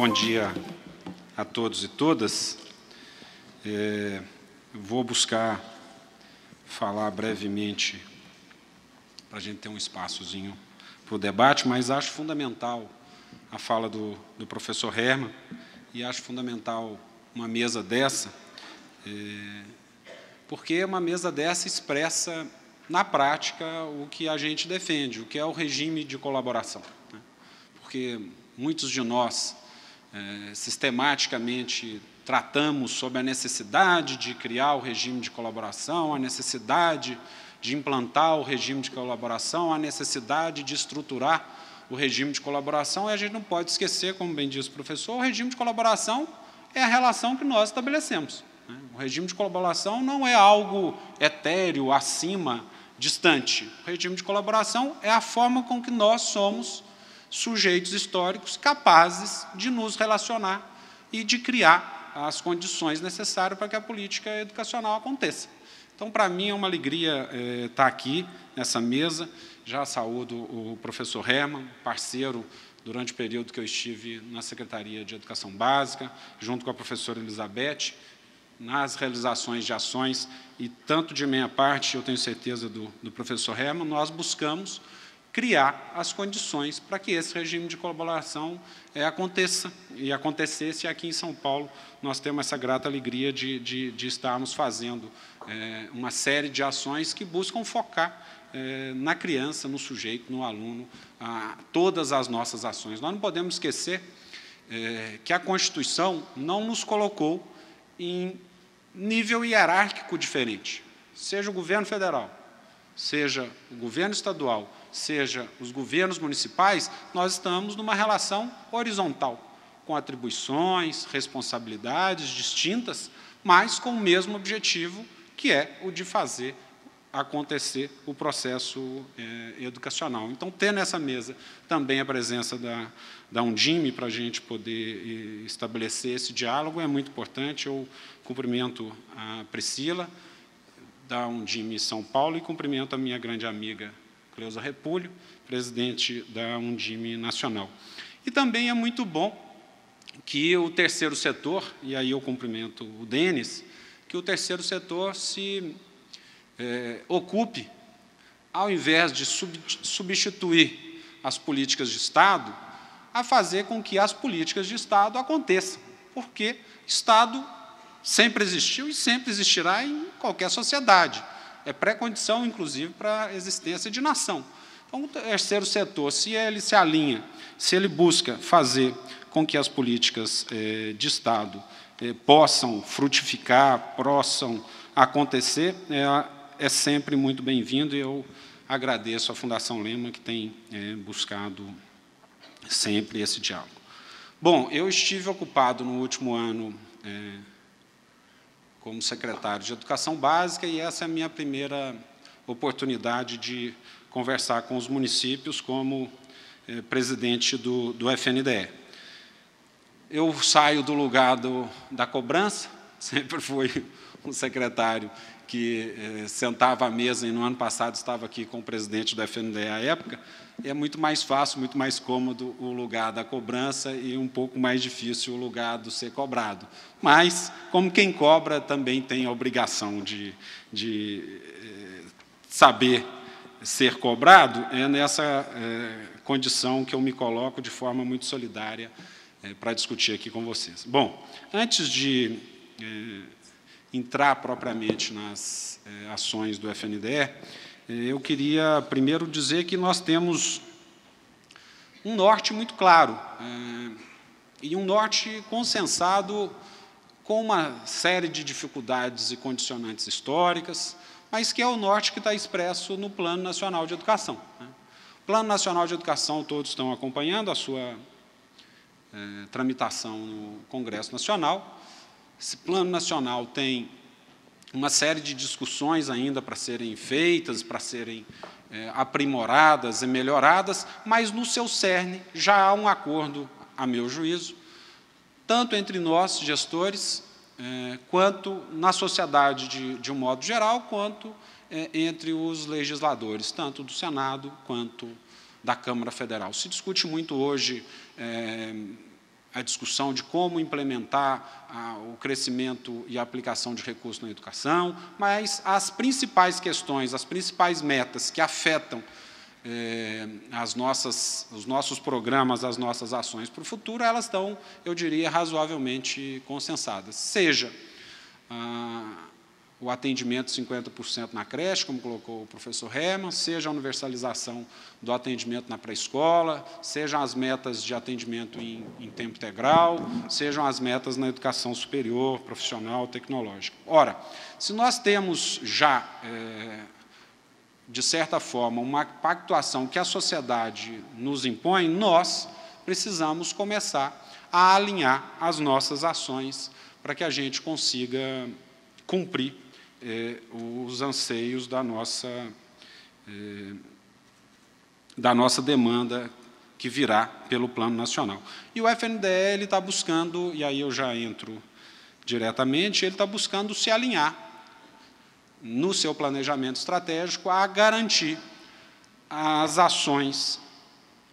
Bom dia a todos e todas. Vou buscar falar brevemente, para a gente ter um espaçozinho para o debate, mas acho fundamental a fala do professor Hermann, e acho fundamental uma mesa dessa, porque uma mesa dessa expressa, na prática, o que a gente defende, o que é o regime de colaboração, né? Porque muitos de nós, sistematicamente, tratamos sobre a necessidade de criar o regime de colaboração, a necessidade de implantar o regime de colaboração, a necessidade de estruturar o regime de colaboração, e a gente não pode esquecer, como bem disse o professor, o regime de colaboração é a relação que nós estabelecemos. O regime de colaboração não é algo etéreo, acima, distante. O regime de colaboração é a forma com que nós somos sujeitos históricos capazes de nos relacionar e de criar as condições necessárias para que a política educacional aconteça. Então, para mim, é uma alegria estar aqui nessa mesa. Já saúdo o professor Hermann, parceiro durante o período que eu estive na Secretaria de Educação Básica, junto com a professora Elizabeth, nas realizações de ações, e tanto de minha parte, eu tenho certeza do professor Hermann, nós buscamos criar as condições para que esse regime de colaboração aconteça, e acontecesse. Aqui em São Paulo, nós temos essa grata alegria de estarmos fazendo uma série de ações que buscam focar na criança, no sujeito, no aluno, todas as nossas ações. Nós não podemos esquecer que a Constituição não nos colocou em nível hierárquico diferente, seja o governo federal, seja o governo estadual, seja os governos municipais, nós estamos numa relação horizontal, com atribuições, responsabilidades distintas, mas com o mesmo objetivo, que é o de fazer acontecer o processo educacional. Então, ter nessa mesa também a presença da Undime para a gente poder estabelecer esse diálogo é muito importante. Eu cumprimento a Priscila, da Undime São Paulo, e cumprimento a minha grande amiga Cleusa Repúlio, presidente da Undime Nacional. E também é muito bom que o terceiro setor, e aí eu cumprimento o Denis, que o terceiro setor se ocupe, ao invés de substituir as políticas de Estado, a fazer com que as políticas de Estado aconteçam, porque Estado sempre existiu e sempre existirá em qualquer sociedade. É pré-condição, inclusive, para a existência de nação. Então, o terceiro setor, se ele se alinha, se ele busca fazer com que as políticas de Estado possam frutificar, possam acontecer, é sempre muito bem-vindo, e eu agradeço à Fundação Lema, que tem buscado sempre esse diálogo. Bom, eu estive ocupado no último ano como secretário de Educação Básica, e essa é a minha primeira oportunidade de conversar com os municípios como presidente do FNDE. Eu saio do lugar da cobrança, sempre fui um secretário que sentava à mesa, e no ano passado estava aqui com o presidente do FNDE à época, é muito mais fácil, muito mais cômodo o lugar da cobrança e um pouco mais difícil o lugar do ser cobrado. Mas, como quem cobra também tem a obrigação de saber ser cobrado, é nessa condição que eu me coloco de forma muito solidária para discutir aqui com vocês. Bom, antes de entrar propriamente nas ações do FNDE, eu queria primeiro dizer que nós temos um norte muito claro, e um norte consensado com uma série de dificuldades e condicionantes históricas, mas que é o norte que está expresso no Plano Nacional de Educação. O Plano Nacional de Educação, todos estão acompanhando a sua tramitação no Congresso Nacional. Esse Plano Nacional tem uma série de discussões ainda para serem feitas, para serem aprimoradas e melhoradas, mas no seu cerne já há um acordo, a meu juízo, tanto entre nós, gestores, quanto na sociedade de um modo geral, quanto entre os legisladores, tanto do Senado quanto da Câmara Federal. Se discute muito hoje a discussão de como implementar o crescimento e a aplicação de recursos na educação, mas as principais questões, as principais metas que afetam os nossos programas, as nossas ações para o futuro, elas estão, eu diria, razoavelmente consensadas. Seja o atendimento 50% na creche, como colocou o professor Hermann, seja a universalização do atendimento na pré-escola, sejam as metas de atendimento em tempo integral, sejam as metas na educação superior, profissional, tecnológica. Ora, se nós temos já, de certa forma, uma pactuação que a sociedade nos impõe, nós precisamos começar a alinhar as nossas ações para que a gente consiga cumprir os anseios da nossa demanda que virá pelo Plano Nacional. E o FNDE ele está buscando, e aí eu já entro diretamente, ele está buscando se alinhar no seu planejamento estratégico a garantir as ações,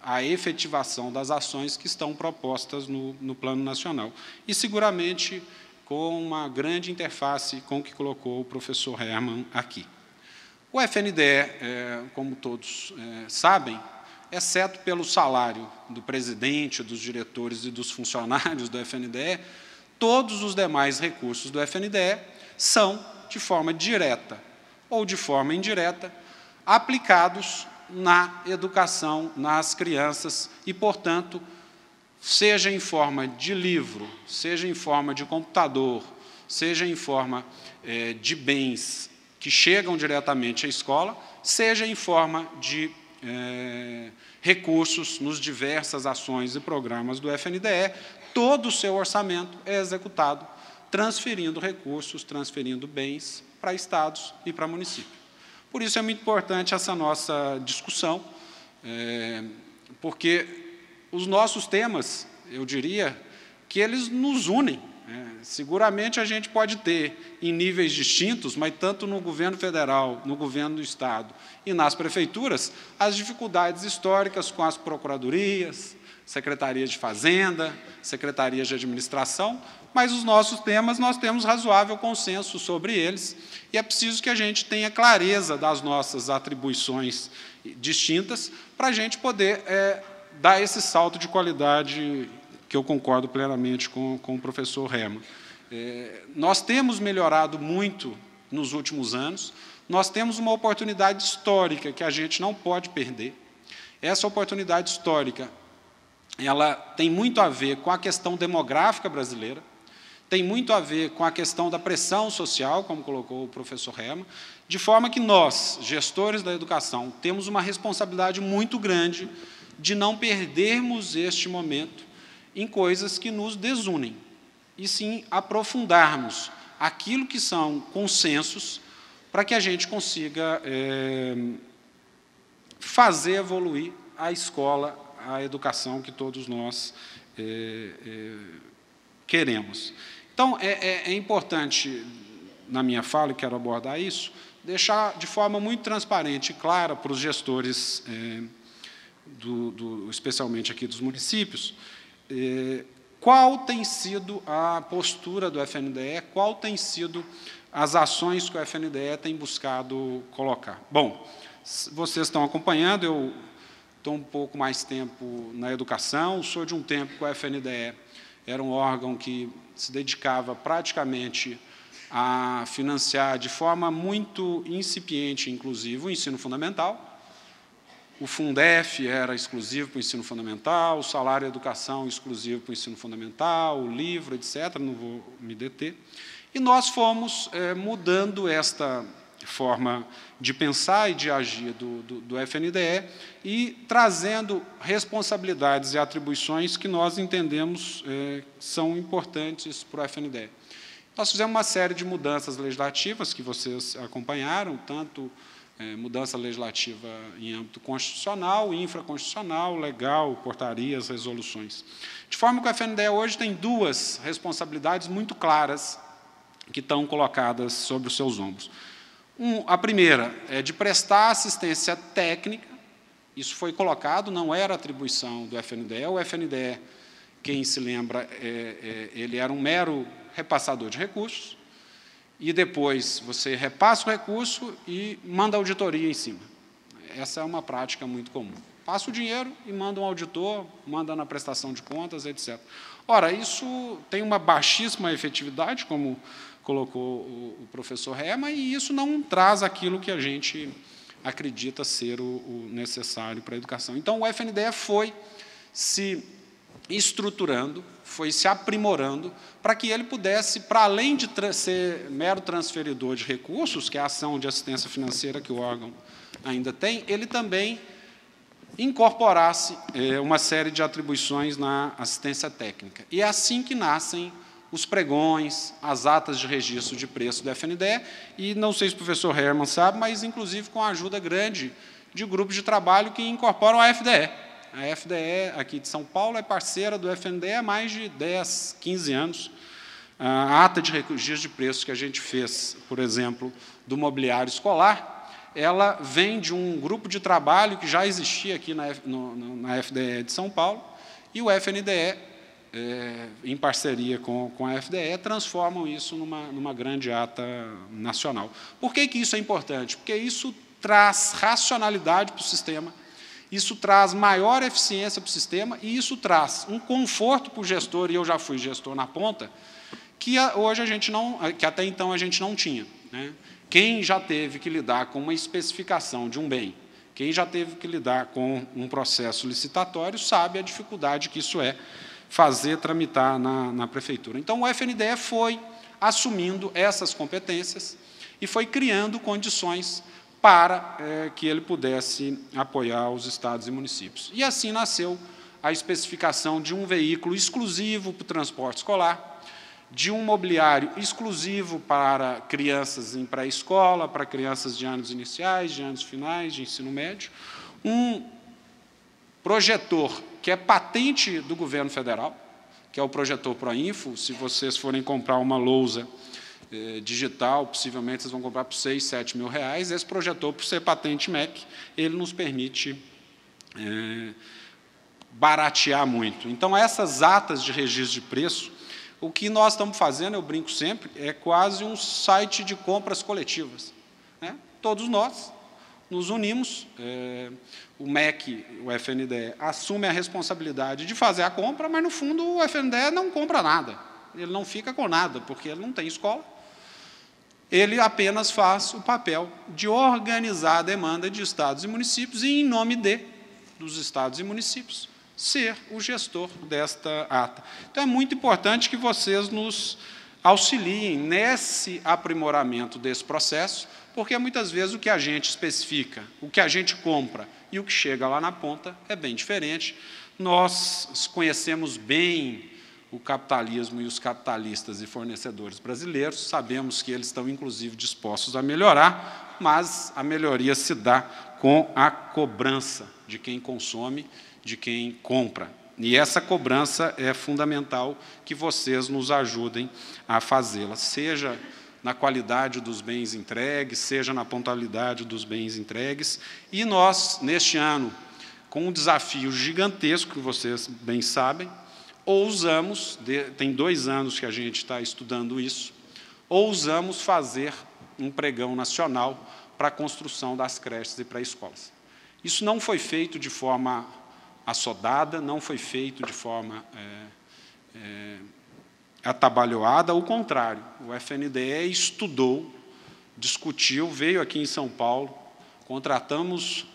a efetivação das ações que estão propostas no Plano Nacional. E, seguramente, com uma grande interface com o que colocou o professor Hermann aqui. O FNDE, como todos sabem, exceto pelo salário do presidente, dos diretores e dos funcionários do FNDE, todos os demais recursos do FNDE são, de forma direta ou de forma indireta, aplicados na educação, nas crianças e, portanto, seja em forma de livro, seja em forma de computador, seja em forma de bens que chegam diretamente à escola, seja em forma de recursos nos diversas ações e programas do FNDE, todo o seu orçamento é executado transferindo recursos, transferindo bens para estados e para municípios. Por isso é muito importante essa nossa discussão, porque os nossos temas, eu diria, que eles nos unem. Seguramente a gente pode ter, em níveis distintos, mas tanto no governo federal, no governo do Estado e nas prefeituras, as dificuldades históricas com as procuradorias, secretarias de fazenda, secretarias de administração, mas os nossos temas, nós temos razoável consenso sobre eles, e é preciso que a gente tenha clareza das nossas atribuições distintas para a gente poder dar esse salto de qualidade que eu concordo plenamente com o professor Hermann. Nós temos melhorado muito nos últimos anos, nós temos uma oportunidade histórica que a gente não pode perder. Essa oportunidade histórica, ela tem muito a ver com a questão demográfica brasileira, tem muito a ver com a questão da pressão social, como colocou o professor Hermann, de forma que nós, gestores da educação, temos uma responsabilidade muito grande de não perdermos este momento em coisas que nos desunem, e sim aprofundarmos aquilo que são consensos para que a gente consiga fazer evoluir a escola, a educação que todos nós queremos. Então, é importante, na minha fala, e quero abordar isso, deixar de forma muito transparente e clara para os gestores, especialmente aqui dos municípios, qual tem sido a postura do FNDE, qual tem sido as ações que o FNDE tem buscado colocar. Bom, vocês estão acompanhando, eu estou um pouco mais tempo na educação, sou de um tempo que o FNDE era um órgão que se dedicava praticamente a financiar de forma muito incipiente, inclusive, o ensino fundamental. O Fundef era exclusivo para o ensino fundamental, o salário educação exclusivo para o ensino fundamental, o livro, etc., não vou me deter. E nós fomos mudando esta forma de pensar e de agir do FNDE e trazendo responsabilidades e atribuições que nós entendemos são importantes para o FNDE. Nós fizemos uma série de mudanças legislativas que vocês acompanharam, tanto mudança legislativa em âmbito constitucional, infraconstitucional, legal, portarias, resoluções. De forma que o FNDE hoje tem duas responsabilidades muito claras que estão colocadas sobre os seus ombros. A primeira é de prestar assistência técnica, isso foi colocado, não era atribuição do FNDE, o FNDE quem se lembra, ele era um mero repassador de recursos, e depois você repassa o recurso e manda auditoria em cima. Essa é uma prática muito comum. Passa o dinheiro e manda um auditor, manda na prestação de contas, etc. Ora, isso tem uma baixíssima efetividade, como colocou o professor Hermann, e isso não traz aquilo que a gente acredita ser o necessário para a educação. Então, o FNDE foi se estruturando, foi se aprimorando, para que ele pudesse, para além de ser mero transferidor de recursos, que é a ação de assistência financeira que o órgão ainda tem, ele também incorporasse uma série de atribuições na assistência técnica. E é assim que nascem os pregões, as atas de registro de preço do FNDE, e não sei se o professor Hermann sabe, mas, inclusive, com a ajuda grande de grupos de trabalho que incorporam a FDE. A FDE, aqui de São Paulo, é parceira do FNDE há mais de 10, 15 anos. A ata de registro de preços que a gente fez, por exemplo, do mobiliário escolar, ela vem de um grupo de trabalho que já existia aqui na FDE de São Paulo, e o FNDE, em parceria com a FDE, transformam isso numa grande ata nacional. Por que isso é importante? Porque isso traz racionalidade para o sistema, isso traz maior eficiência para o sistema, e isso traz um conforto para o gestor, e eu já fui gestor na ponta, que hoje a gente não, que até então a gente não tinha, né? Quem já teve que lidar com uma especificação de um bem, quem já teve que lidar com um processo licitatório, sabe a dificuldade que isso é fazer tramitar na prefeitura. Então, o FNDE foi assumindo essas competências e foi criando condições para que ele pudesse apoiar os estados e municípios. E assim nasceu a especificação de um veículo exclusivo para o transporte escolar, de um mobiliário exclusivo para crianças em pré-escola, para crianças de anos iniciais, de anos finais, de ensino médio, um projetor que é patente do governo federal, que é o projetor Proinfo. Se vocês forem comprar uma lousa digital, possivelmente vocês vão comprar por 6, 7 mil reais. Esse projetor, por ser patente MEC, ele nos permite baratear muito. Então, essas atas de registro de preço, o que nós estamos fazendo, eu brinco sempre, é quase um site de compras coletivas, né? Todos nós nos unimos, o MEC, o FNDE, assume a responsabilidade de fazer a compra, mas, no fundo, o FNDE não compra nada, ele não fica com nada, porque ele não tem escola, ele apenas faz o papel de organizar a demanda de estados e municípios e, em nome dos estados e municípios, ser o gestor desta ata. Então, é muito importante que vocês nos auxiliem nesse aprimoramento desse processo, porque, muitas vezes, o que a gente especifica, o que a gente compra e o que chega lá na ponta é bem diferente. Nós conhecemos bem o capitalismo e os capitalistas e fornecedores brasileiros, sabemos que eles estão, inclusive, dispostos a melhorar, mas a melhoria se dá com a cobrança de quem consome, de quem compra. E essa cobrança é fundamental que vocês nos ajudem a fazê-la, seja na qualidade dos bens entregues, seja na pontualidade dos bens entregues. E nós, neste ano, com um desafio gigantesco, que vocês bem sabem, ousamos, tem 2 anos que a gente está estudando isso, ousamos fazer um pregão nacional para a construção das creches e pré-escolas. Isso não foi feito de forma assodada, não foi feito de forma atabalhoada, ao contrário, o FNDE estudou, discutiu, veio aqui em São Paulo, contratamos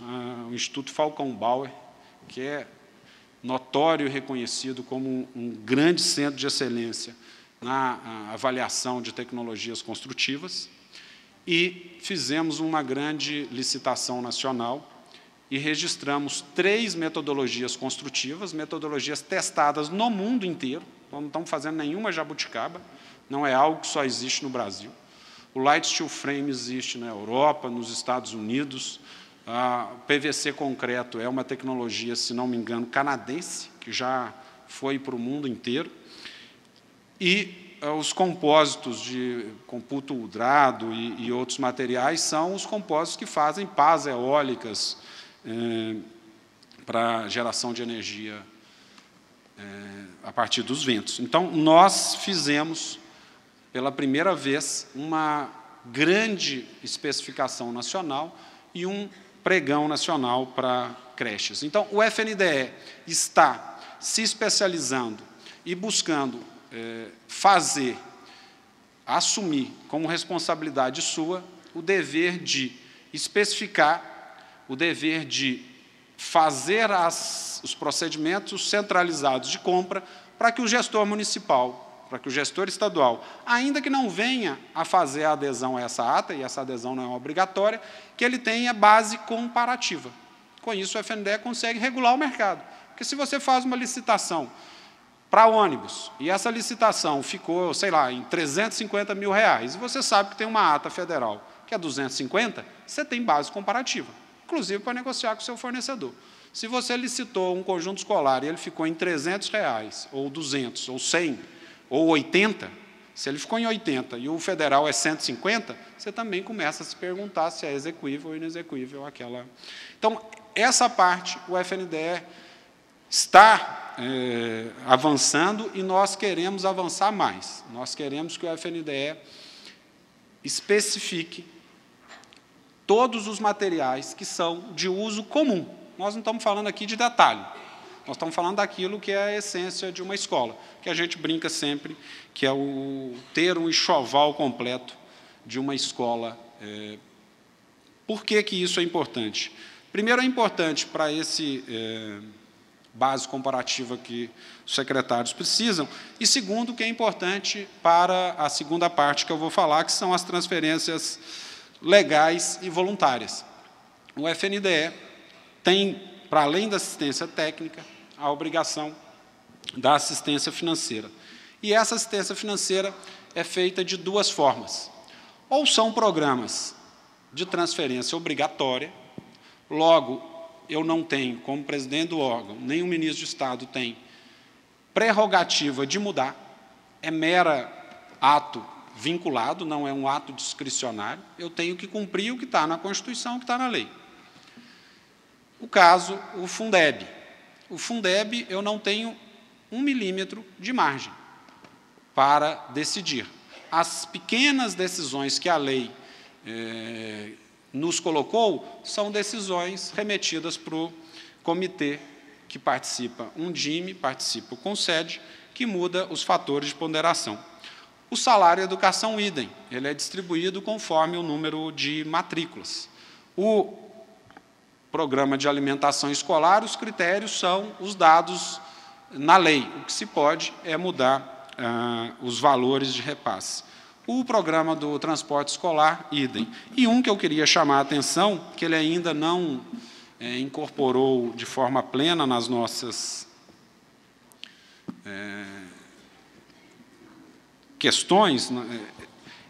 o Instituto Falcão Bauer, que é notório e reconhecido como um grande centro de excelência na avaliação de tecnologias construtivas, e fizemos uma grande licitação nacional e registramos 3 metodologias construtivas, metodologias testadas no mundo inteiro, não estamos fazendo nenhuma jabuticaba, não é algo que só existe no Brasil. O Light Steel Frame existe na Europa, nos Estados Unidos, o PVC concreto é uma tecnologia, se não me engano, canadense, que já foi para o mundo inteiro, e os compósitos de computo udrado e outros materiais são os compósitos que fazem pás eólicas, para geração de energia a partir dos ventos. Então, nós fizemos, pela primeira vez, uma grande especificação nacional e um pregão nacional para creches. Então, o FNDE está se especializando e buscando assumir como responsabilidade sua o dever de especificar, o dever de fazer os procedimentos centralizados de compra para que o gestor municipal, para que o gestor estadual, ainda que não venha a fazer a adesão a essa ata, e essa adesão não é obrigatória, que ele tenha base comparativa. Com isso, o FNDE consegue regular o mercado. Porque se você faz uma licitação para ônibus, e essa licitação ficou, sei lá, em R$350 mil, e você sabe que tem uma ata federal que é 250, você tem base comparativa, inclusive para negociar com o seu fornecedor. Se você licitou um conjunto escolar e ele ficou em R$300, ou 200, ou 100, ou 80, se ele ficou em 80 e o federal é 150, você também começa a se perguntar se é exequível ou inexequível aquela. Então, essa parte, o FNDE está avançando e nós queremos avançar mais. Nós queremos que o FNDE especifique todos os materiais que são de uso comum. Nós não estamos falando aqui de detalhe. Nós estamos falando daquilo que é a essência de uma escola, que a gente brinca sempre, que é ter um enxoval completo de uma escola. Por que isso é importante? Primeiro, é importante para esse base comparativa que os secretários precisam, e segundo, que é importante para a segunda parte que eu vou falar, que são as transferências legais e voluntárias. O FNDE tem, para além da assistência técnica, a obrigação da assistência financeira. E essa assistência financeira é feita de duas formas. Ou são programas de transferência obrigatória, logo, eu não tenho, como presidente do órgão, nem o ministro de Estado tem prerrogativa de mudar, é mero ato vinculado, não é um ato discricionário, eu tenho que cumprir o que está na Constituição, o que está na lei. O caso, o Fundeb. O Fundeb, eu não tenho 1 milímetro de margem para decidir. As pequenas decisões que a lei nos colocou são decisões remetidas para o comitê que participa, um DIME, participa o CONSED, que muda os fatores de ponderação. O salário educação idem, ele é distribuído conforme o número de matrículas. O programa de alimentação escolar, os critérios são os dados na lei. O que se pode é mudar os valores de repasse. O programa do transporte escolar, idem. E um que eu queria chamar a atenção, que ele ainda não incorporou de forma plena nas nossas questões,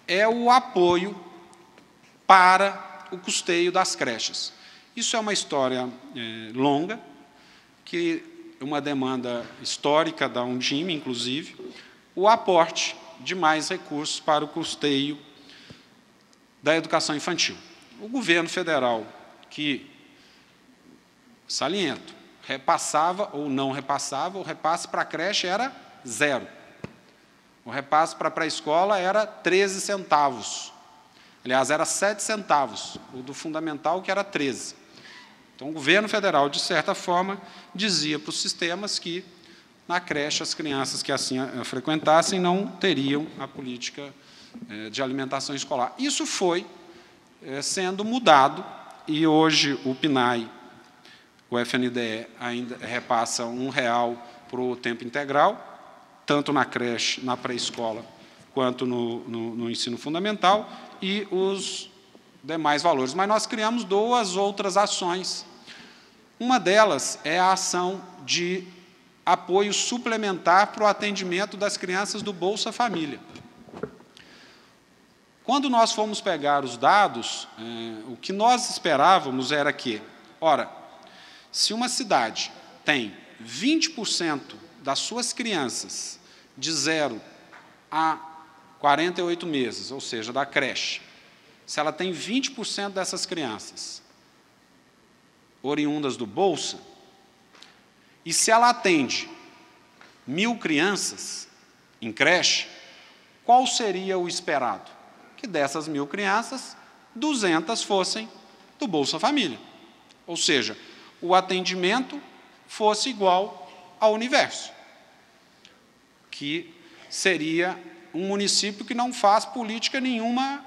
é o apoio para o custeio das creches. Isso é uma história longa, que é uma demanda histórica da Undime, inclusive, o aporte de mais recursos para o custeio da educação infantil. O governo federal, que, saliento, repassava ou não repassava, o repasse para a creche era 0. O repasse para a pré-escola era 13 centavos. Aliás, era 7 centavos, o do fundamental, que era 13. Então, o governo federal, de certa forma, dizia para os sistemas que, na creche, as crianças que assim frequentassem não teriam a política de alimentação escolar. Isso foi sendo mudado, e hoje o PNAE, o FNDE, ainda repassa R$1 para o tempo integral, tanto na creche, na pré-escola, quanto no ensino fundamental, e os demais valores. Mas nós criamos 2 outras ações. Uma delas é a ação de apoio suplementar para o atendimento das crianças do Bolsa Família. Quando nós fomos pegar os dados, o que nós esperávamos era que, ora, se uma cidade tem 20% das suas crianças de 0 a 48 meses, ou seja, da creche, se ela tem 20% dessas crianças oriundas do Bolsa, e se ela atende 1.000 crianças em creche, qual seria o esperado? Que dessas 1.000 crianças, 200 fossem do Bolsa Família. Ou seja, o atendimento fosse igual ao universo, que seria um município que não faz política nenhuma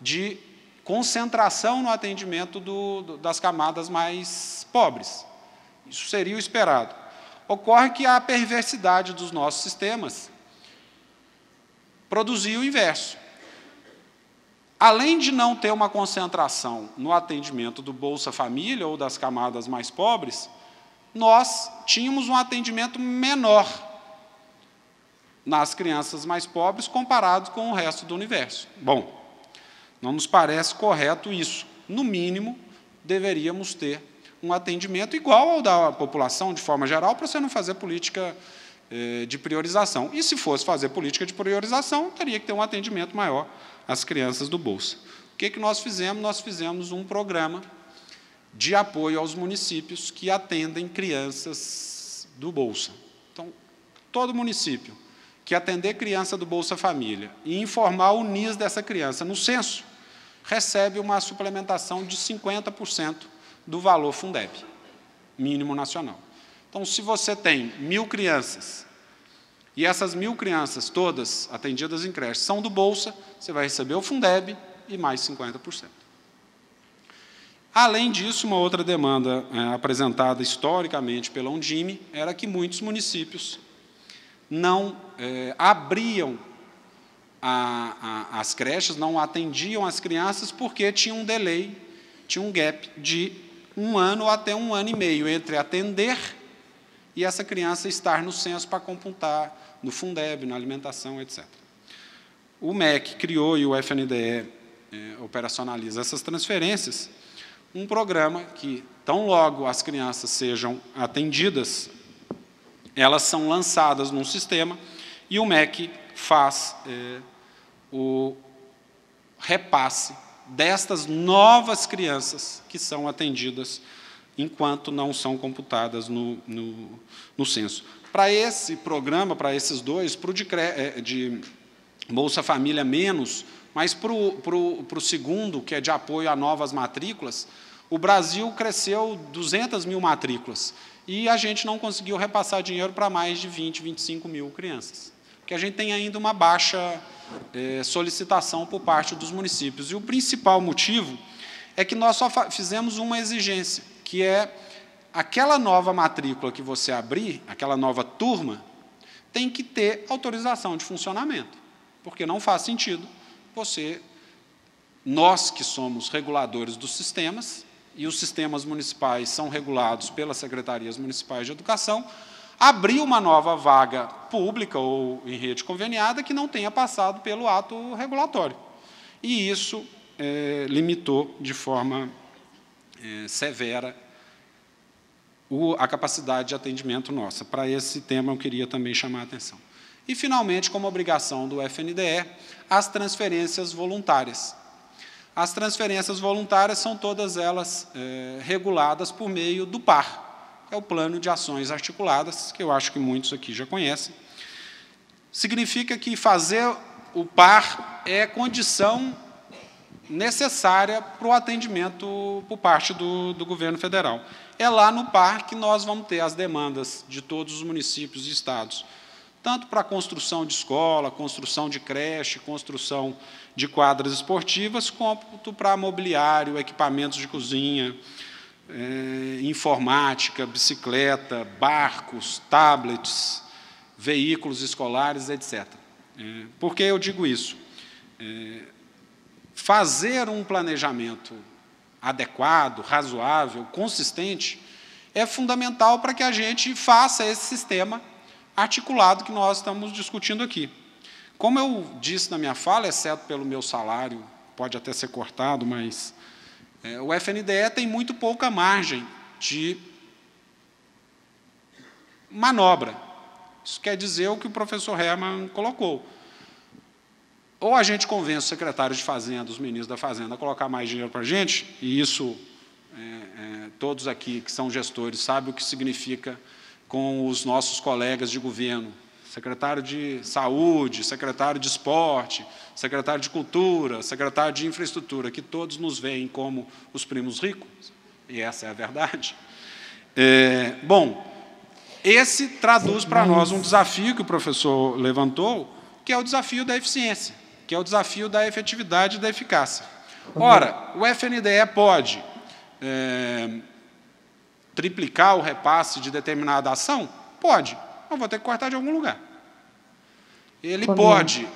de concentração no atendimento das camadas mais pobres. Isso seria o esperado. Ocorre que a perversidade dos nossos sistemas produzia o inverso. Além de não ter uma concentração no atendimento do Bolsa Família ou das camadas mais pobres, nós tínhamos um atendimento menor nas crianças mais pobres comparado com o resto do universo. Bom, não nos parece correto isso. No mínimo, deveríamos ter um atendimento igual ao da população, de forma geral, para você não fazer política de priorização. E, se fosse fazer política de priorização, teria que ter um atendimento maior às crianças do Bolsa. O que nós fizemos? Nós fizemos um programa de apoio aos municípios que atendem crianças do Bolsa. Então, todo município que atender criança do Bolsa Família e informar o NIS dessa criança no censo, recebe uma suplementação de 50% do valor Fundeb, mínimo nacional. Então, se você tem 1.000 crianças, e essas 1.000 crianças todas atendidas em creche são do Bolsa, você vai receber o Fundeb e mais 50%. Além disso, uma outra demanda apresentada historicamente pela Undime era que muitos municípios não abriam as creches, não atendiam as crianças porque tinha um delay, tinha um gap de 1 ano até 1 ano e meio entre atender e essa criança estar no censo para computar no Fundeb, na alimentação, etc. O MEC criou e o FNDE operacionaliza essas transferências, um programa que, tão logo as crianças sejam atendidas, elas são lançadas num sistema e o MEC faz o repasse destas novas crianças que são atendidas enquanto não são computadas no censo. Para esse programa, para esses dois, para o de Bolsa Família menos, mas para o segundo, que é de apoio a novas matrículas, o Brasil cresceu 200.000 matrículas e a gente não conseguiu repassar dinheiro para mais de 20, 25.000 crianças, porque a gente tem ainda uma baixa solicitação por parte dos municípios. E o principal motivo é que nós só fizemos uma exigência, que é aquela nova matrícula que você abrir, aquela nova turma, tem que ter autorização de funcionamento, porque não faz sentido nós que somos reguladores dos sistemas, e os sistemas municipais são regulados pelas secretarias municipais de educação, abrir uma nova vaga pública ou em rede conveniada que não tenha passado pelo ato regulatório. E isso limitou de forma severa a capacidade de atendimento nossa. Para esse tema, eu queria também chamar a atenção. E, finalmente, como obrigação do FNDE, as transferências voluntárias. As transferências voluntárias são todas elas reguladas por meio do PAR, que é o Plano de Ações Articuladas, que eu acho que muitos aqui já conhecem. Significa que fazer o PAR é condição necessária para o atendimento por parte do governo federal. É lá no PAR que nós vamos ter as demandas de todos os municípios e estados, tanto para a construção de escola, construção de creche, construção de quadras esportivas, quanto para mobiliário, equipamentos de cozinha, informática, bicicleta, barcos, tablets, veículos escolares, etc. Por que eu digo isso? Fazer um planejamento adequado, razoável, consistente, é fundamental para que a gente faça esse sistema articulado que nós estamos discutindo aqui. Como eu disse na minha fala, exceto pelo meu salário, pode até ser cortado, mas o FNDE tem muito pouca margem de manobra. Isso quer dizer o que o professor Herman colocou. Ou a gente convence os secretários de Fazenda, os ministros da Fazenda, a colocar mais dinheiro para a gente, e isso todos aqui que são gestores sabem o que significa com os nossos colegas de governo, secretário de Saúde, secretário de Esporte, secretário de Cultura, secretário de Infraestrutura, que todos nos veem como os primos ricos, e essa é a verdade. Bom, esse traduz para nós um desafio que o professor levantou, que é o desafio da eficiência, que é o desafio da efetividade e da eficácia. Ora, o FNDE pode triplicar o repasse de determinada ação? Pode, mas vou ter que cortar de algum lugar. Ele pode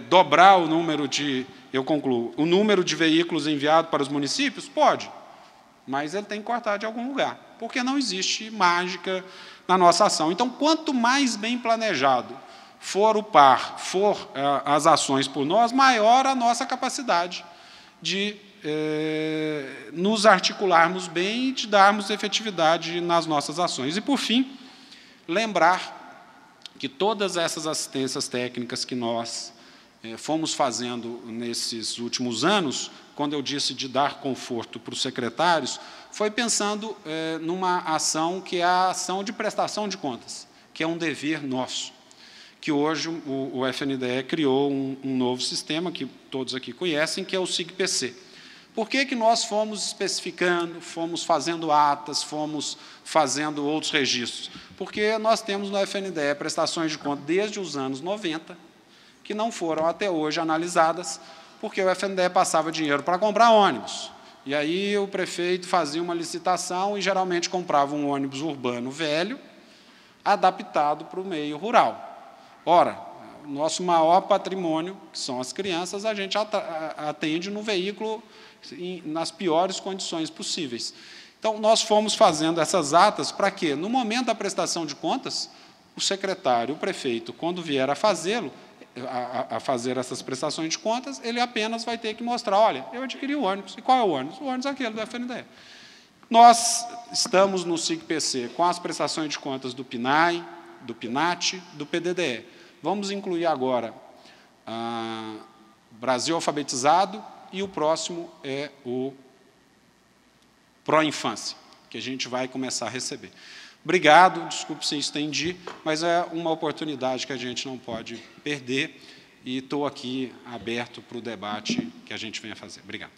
dobrar o número de, eu concluo, o número de veículos enviados para os municípios? Pode, mas ele tem que cortar de algum lugar, porque não existe mágica na nossa ação. Então, quanto mais bem planejado for o par, for as ações por nós, maior a nossa capacidade de nos articularmos bem e de darmos efetividade nas nossas ações. E, por fim, lembrar que todas essas assistências técnicas que nós fomos fazendo nesses últimos anos, quando eu disse de dar conforto para os secretários, foi pensando numa ação que é a ação de prestação de contas, que é um dever nosso, que hoje o FNDE criou um novo sistema, que todos aqui conhecem, que é o SIGPC. Por que nós fomos especificando, fomos fazendo atas, fomos fazendo outros registros? Porque nós temos no FNDE prestações de contas desde os anos 90, que não foram até hoje analisadas, porque o FNDE passava dinheiro para comprar ônibus. E aí o prefeito fazia uma licitação e geralmente comprava um ônibus urbano velho, adaptado para o meio rural. Ora, o nosso maior patrimônio, que são as crianças, a gente atende no veículo nas piores condições possíveis. Então, nós fomos fazendo essas atas para quê? No momento da prestação de contas, o secretário, o prefeito, quando vier a fazê-lo, a fazer essas prestações de contas, ele apenas vai ter que mostrar, olha, eu adquiri o ônibus. E qual é o ônibus? O ônibus é aquele do FNDE. Nós estamos no SIGPC com as prestações de contas do PNAE, do PNAT, do PDDE. Vamos incluir agora Brasil Alfabetizado, e o próximo é o Pró-Infância, que a gente vai começar a receber. Obrigado, desculpe se estendi, mas é uma oportunidade que a gente não pode perder, e estou aqui aberto para o debate que a gente venha fazer. Obrigado.